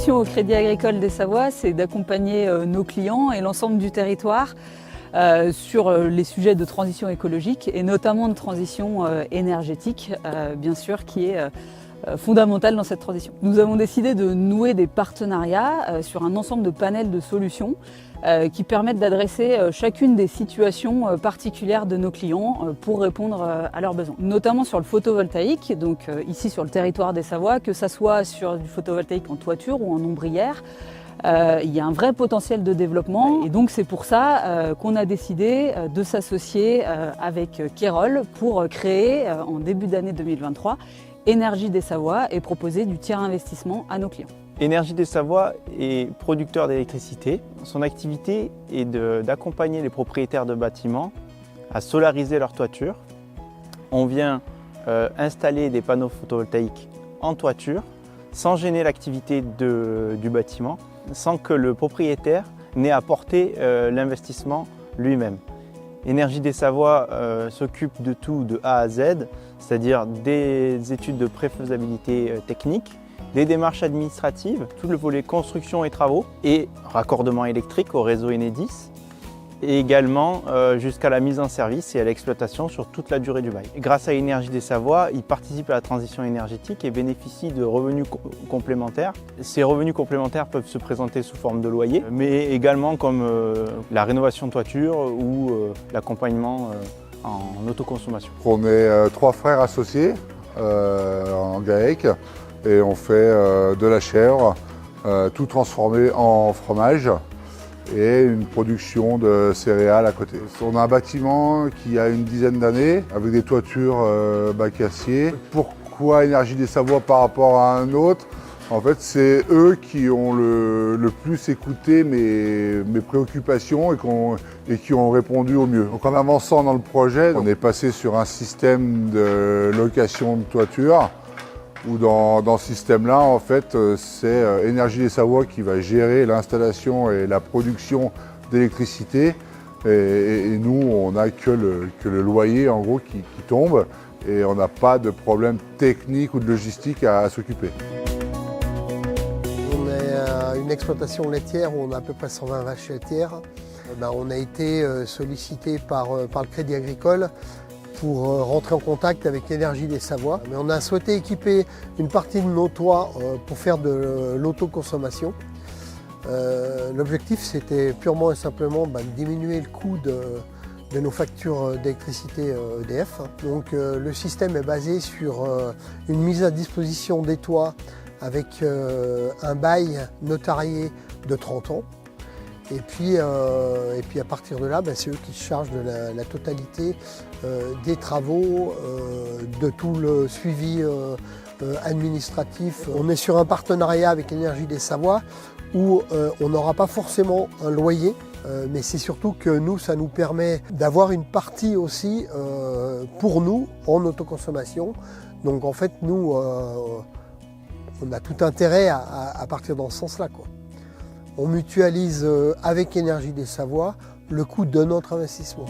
mission au Crédit Agricole des Savoies, c'est d'accompagner nos clients et l'ensemble du territoire sur les sujets de transition écologique et notamment de transition énergétique, bien sûr, qui est fondamentale dans cette transition. Nous avons décidé de nouer des partenariats sur un ensemble de panels de solutions qui permettent d'adresser chacune des situations particulières de nos clients pour répondre à leurs besoins. Notamment sur le photovoltaïque, donc ici sur le territoire des Savoies, que ça soit sur du photovoltaïque en toiture ou en ombrière. Il y a un vrai potentiel de développement et donc c'est pour ça qu'on a décidé de s'associer avec Kérol pour créer en début d'année 2023 Énergie des Savoies et proposer du tiers investissement à nos clients. Énergie des Savoies est producteur d'électricité. Son activité est d'accompagner les propriétaires de bâtiments à solariser leur toiture. On vient installer des panneaux photovoltaïques en toiture sans gêner l'activité du bâtiment, sans que le propriétaire n'ait à porter l'investissement lui-même. Énergie des Savoies s'occupe de tout de A à Z, c'est-à-dire des études de préfaisabilité technique, des démarches administratives, tout le volet construction et travaux et raccordement électrique au réseau Enedis et également jusqu'à la mise en service et à l'exploitation sur toute la durée du bail. Grâce à Énergie des Savoies, ils participent à la transition énergétique et bénéficient de revenus complémentaires. Ces revenus complémentaires peuvent se présenter sous forme de loyer, mais également comme la rénovation de toiture ou l'accompagnement en autoconsommation. On est 3 frères associés en GAEC et on fait de la chèvre, tout transformé en fromage et une production de céréales à côté. On a un bâtiment qui a une dizaine d'années avec des toitures bac acier. Pourquoi Énergie des Savoies par rapport à un autre? En fait, c'est eux qui ont le plus écouté mes préoccupations et qui ont répondu au mieux. Donc en avançant dans le projet, on est passé sur un système de location de toiture où dans ce système-là, en fait, c'est Énergie des Savoies qui va gérer l'installation et la production d'électricité. Et nous, on n'a que le loyer, en gros, qui tombe et on n'a pas de problème technique ou de logistique à s'occuper. On est une exploitation laitière où on a à peu près 120 vaches laitières. On a été sollicité par le Crédit Agricole pour rentrer en contact avec Énergie des Savoies. Mais on a souhaité équiper une partie de nos toits pour faire de l'autoconsommation. L'objectif, c'était purement et simplement de diminuer le coût de nos factures d'électricité EDF. Donc le système est basé sur une mise à disposition des toits avec un bail notarié de 30 ans. Et puis à partir de là, c'est eux qui se chargent de la totalité des travaux, de tout le suivi administratif. On est sur un partenariat avec Énergie des Savoies où on n'aura pas forcément un loyer, mais c'est surtout que nous, ça nous permet d'avoir une partie aussi pour nous en autoconsommation. Donc en fait, nous, on a tout intérêt à partir dans ce sens-là, quoi. On mutualise avec Énergie des Savoies le coût de notre investissement.